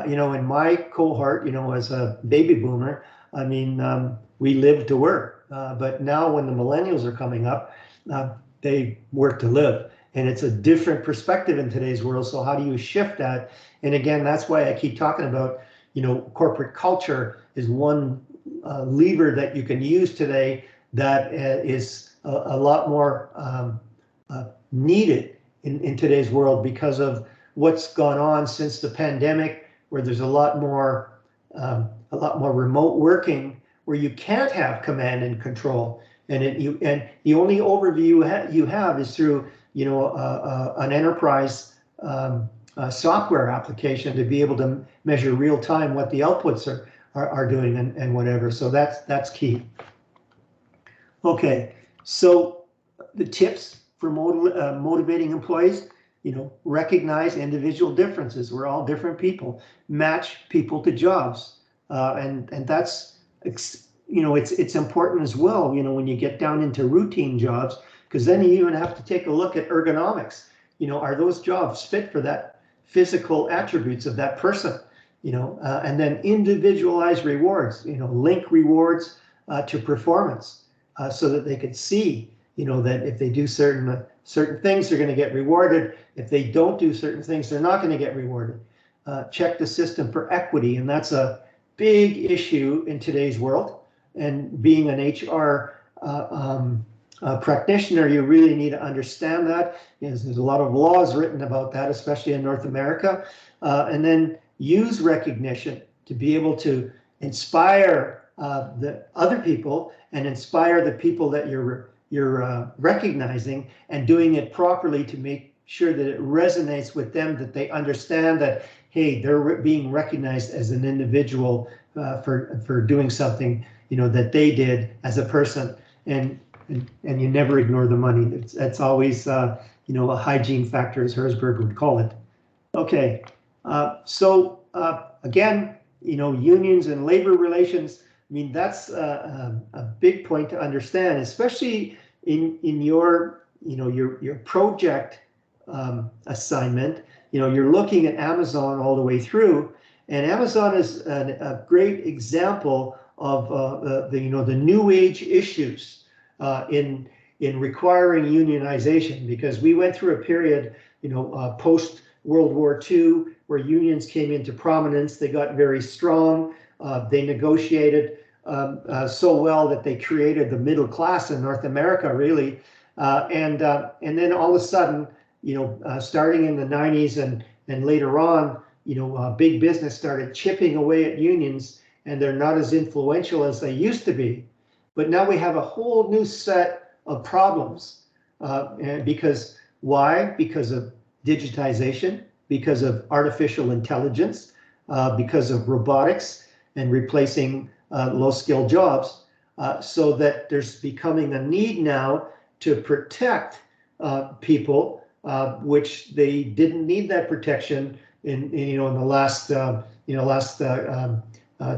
You know, in my cohort, you know, as a baby boomer, I mean, we live to work, but now when the millennials are coming up, they work to live. And it's a different perspective in today's world. So how do you shift that? And again, that's why I keep talking about, you know, corporate culture is one lever that you can use today that is a lot more needed in today's world because of what's gone on since the pandemic, where there's a lot more remote working, where you can't have command and control, and the only overview you have is through an enterprise software application to be able to measure real time what the outputs are doing and whatever. So that's key. Okay, so the tips for motivating employees, recognize individual differences. We're all different people. Match people to jobs, and that's it's important as well. When you get down into routine jobs, because then you even have to take a look at ergonomics. Are those jobs fit for that physical attributes of that person? And then individualize rewards. Link rewards to performance, so that they could see, that if they do certain things, they're going to get rewarded. If they don't do certain things, they're not going to get rewarded. Check the system for equity, and that's a big issue in today's world. And being an HR practitioner, you really need to understand that. There's a lot of laws written about that, especially in North America. And then use recognition to be able to inspire the other people and inspire the people that you're recognizing, and doing it properly to make sure that it resonates with them, that they understand that, hey, they're being recognized as an individual for doing something that they did as a person, and you never ignore the money. That's always a hygiene factor, as Herzberg would call it. Okay, so again, unions and labor relations. I mean, that's a big point to understand, especially in your your project assignment. You're looking at Amazon all the way through, and Amazon is a great example of the new age issues in requiring unionization, because we went through a period post World War II where unions came into prominence. They got very strong. They negotiated so well that they created the middle class in North America, really. And then all of a sudden, starting in the 90s and later on, big business started chipping away at unions, and they're not as influential as they used to be. But now we have a whole new set of problems. And because why? Because of digitization, because of artificial intelligence, because of robotics and replacing low-skilled jobs, so that there's becoming a need now to protect people, which they didn't need that protection in the last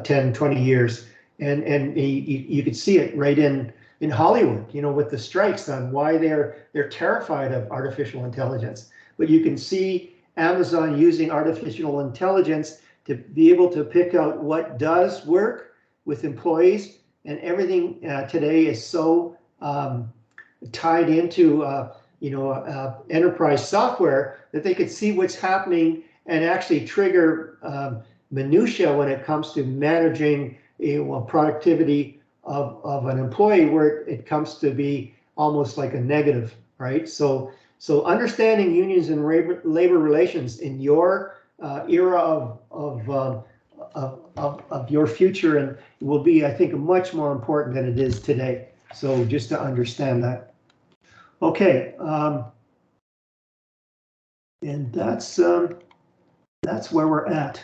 10, 20 years. And you could see it right in Hollywood, with the strikes on why they're terrified of artificial intelligence. But you can see Amazon using artificial intelligence to be able to pick out what does work with employees, and everything today is so tied into enterprise software that they could see what's happening and actually trigger minutia when it comes to managing productivity of an employee, where it comes to be almost like a negative, right? So understanding unions and labor relations in your era of your future and will be, I think, much more important than it is today. So just to understand that. Okay, and that's where we're at.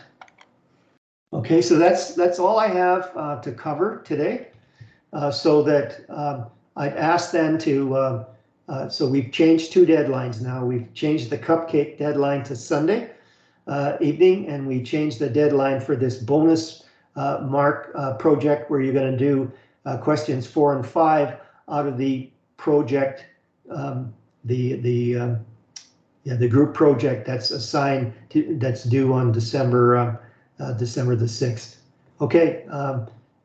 Okay, so that's all I have to cover today. So that I'd ask then to, so we've changed 2 deadlines now. We've changed the cupcake deadline to Sunday evening, and we changed the deadline for this bonus mark project, where you're going to do questions 4 and 5 out of the project, the group project that's assigned to, that's due on December the 6th. Okay,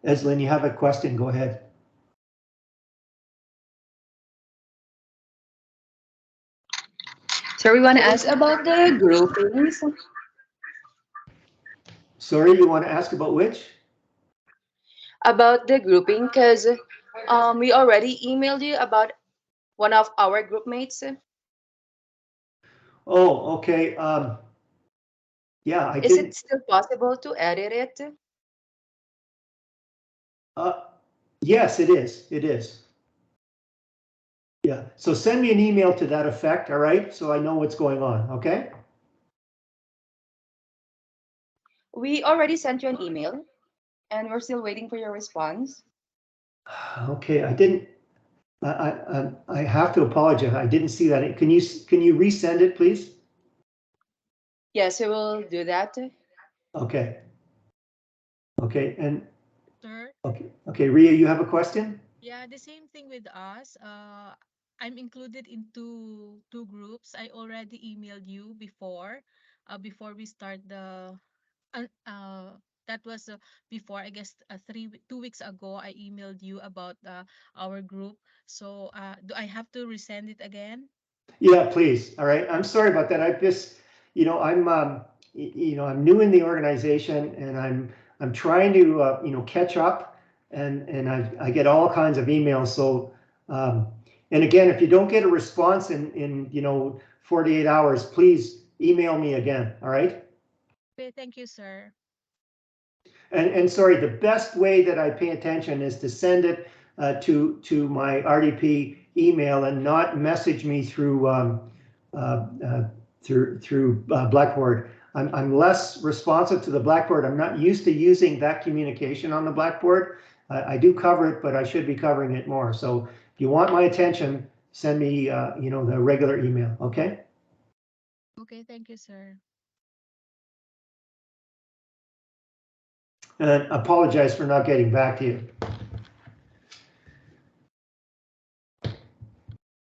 Eslyn, you have a question? Go ahead. So we want to ask about the groupings. Sorry, you want to ask about which? about the grouping because we already emailed you about one of our group mates. Oh, okay. Yeah, I Is it didn't. still possible to edit it? Uh, yes, it is. It is. Yeah. So send me an email to that effect. All right. So I know what's going on. Okay. We already sent you an email and we're still waiting for your response. Okay. I didn't. I have to apologize. I didn't see that. Can you resend it, please? Yes, we will do that. Okay. Okay. And Sir, okay. Ria, you have a question? yeah, the same thing with us. I'm included in two groups. I already emailed you before we start the uh, uh that was before, I guess, 2 weeks ago. I emailed you about our group. So do I have to resend it again? Yeah, please. All right. I'm sorry about that. I just, I'm new in the organization and I'm trying to, catch up and I get all kinds of emails. So, um, and again, if you don't get a response in 48 hours, please email me again. All right. Okay, thank you, sir. And sorry, the best way that I pay attention is to send it to my RDP email and not message me through Blackboard. I'm less responsive to the Blackboard. I'm not used to using that communication on the Blackboard. I do cover it, but I should be covering it more. So if you want my attention, send me the regular email. Okay. Okay, thank you, sir. And apologize for not getting back to you.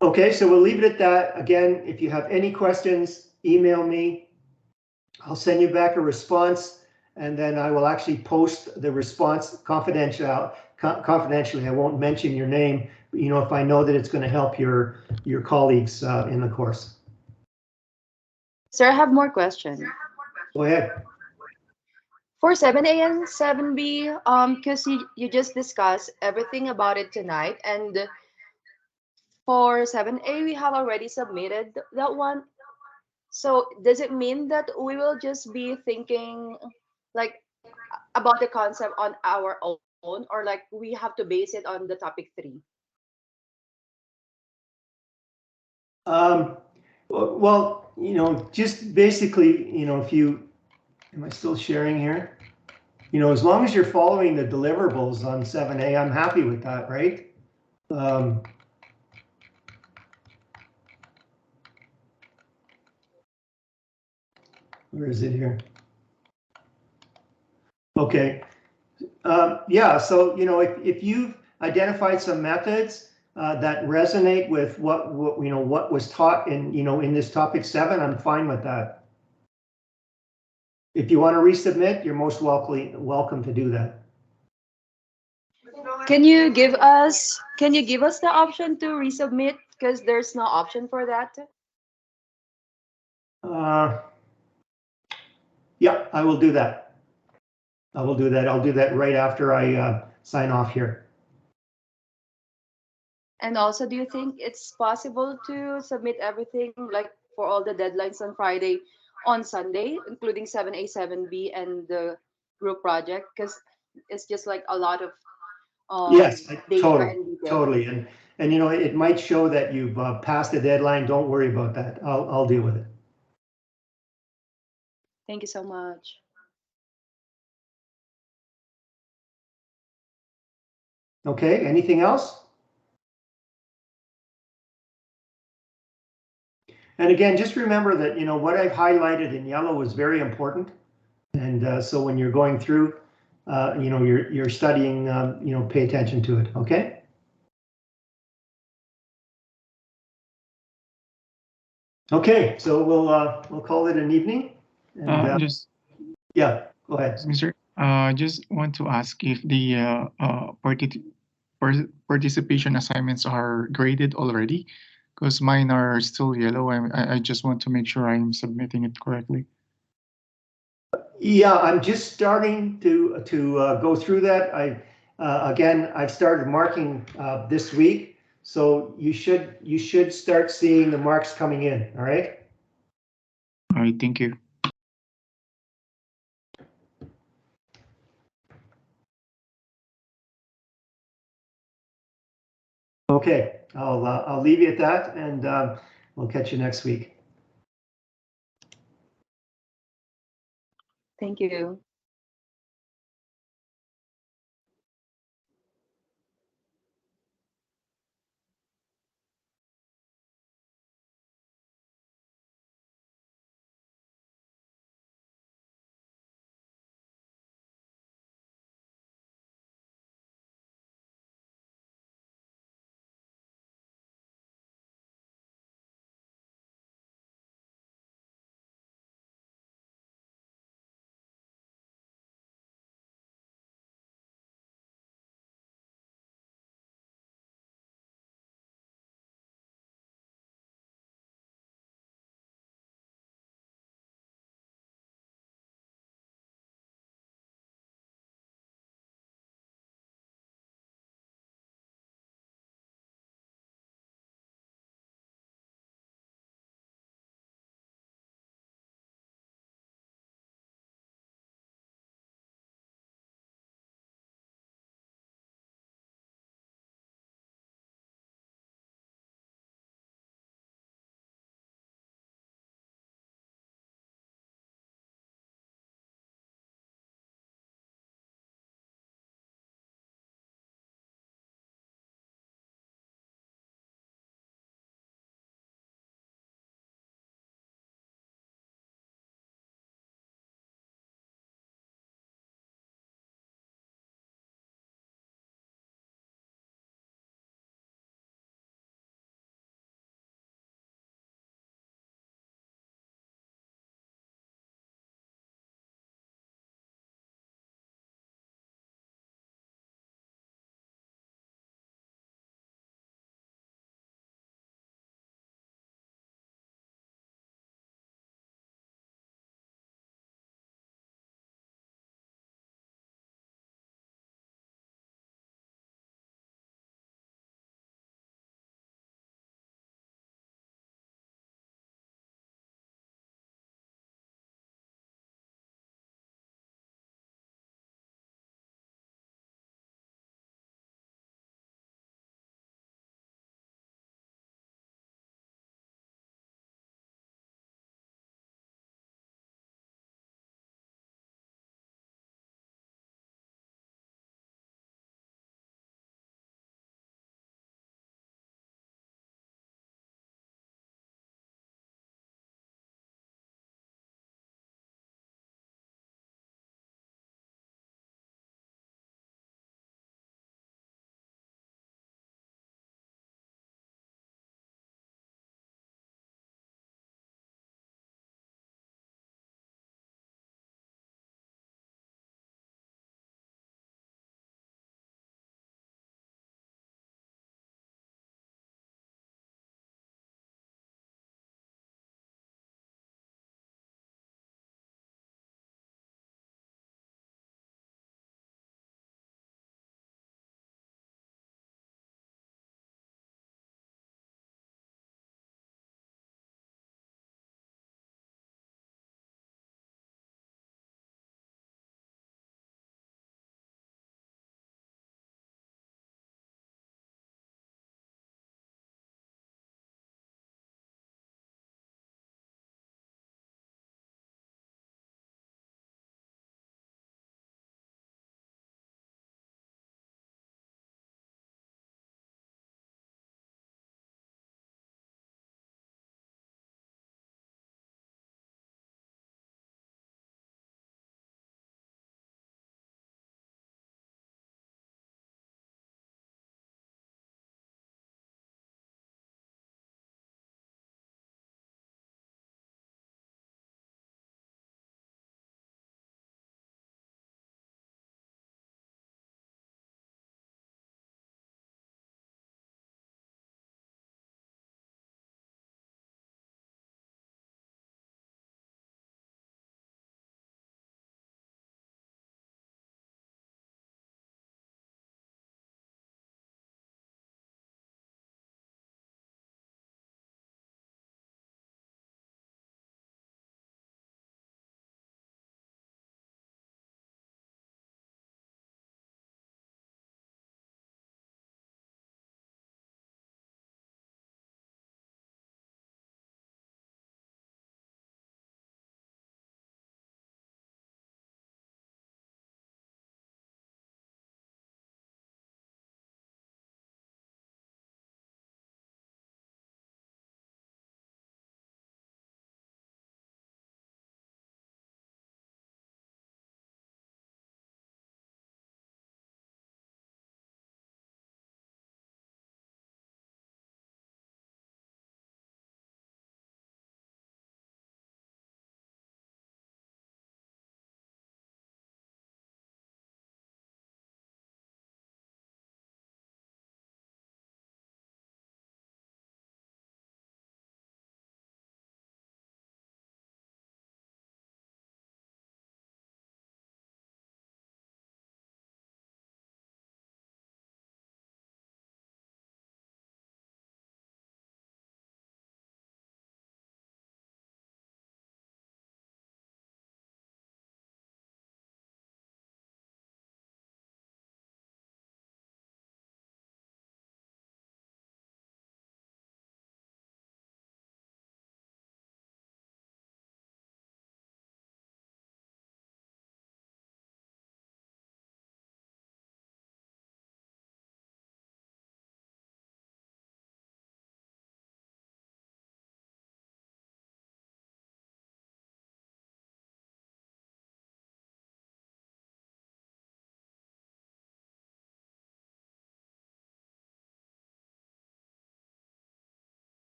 Okay, so we'll leave it at that. Again, if you have any questions, email me. I'll send you back a response and then I will actually post the response confidentially. I won't mention your name, if I know that it's going to help your colleagues in the course. Sir, I have more questions. Go ahead. For 7A and 7B, because you just discussed everything about it tonight, and for 7A, we have already submitted that one. So does it mean that we will just be thinking like about the concept on our own, or like we have to base it on the topic 3? Well, just basically, if you, am I still sharing here? As long as you're following the deliverables on 7A, I'm happy with that, right? Where is it here? Okay. Yeah, so if you've identified some methods that resonate with what was taught in this topic 7, I'm fine with that. If you want to resubmit, you're most welcome to do that. Can you give us the option to resubmit, because there's no option for that? Yeah, I will do that. I'll do that right after I sign off here. And also, do you think it's possible to submit everything like for all the deadlines on Friday on Sunday, including 7A, 7B, and the group project? Because it's just like a lot of Yes, data and details. totally. And it might show that you've passed the deadline. Don't worry about that. I'll deal with it. Thank you so much. Okay, anything else? And again, just remember that, what I've highlighted in yellow is very important. And so when you're going through, you're studying, pay attention to it, okay? Okay, so we'll call it an evening. And yeah, go ahead. Mr. Just want to ask if the participation assignments are graded already, because mine are still yellow. I just want to make sure I'm submitting it correctly. Yeah, I'm just starting to go through that. Again, I've started marking this week, so you should start seeing the marks coming in. All right. All right, thank you. Okay, I'll leave you at that, and we'll catch you next week. Thank you.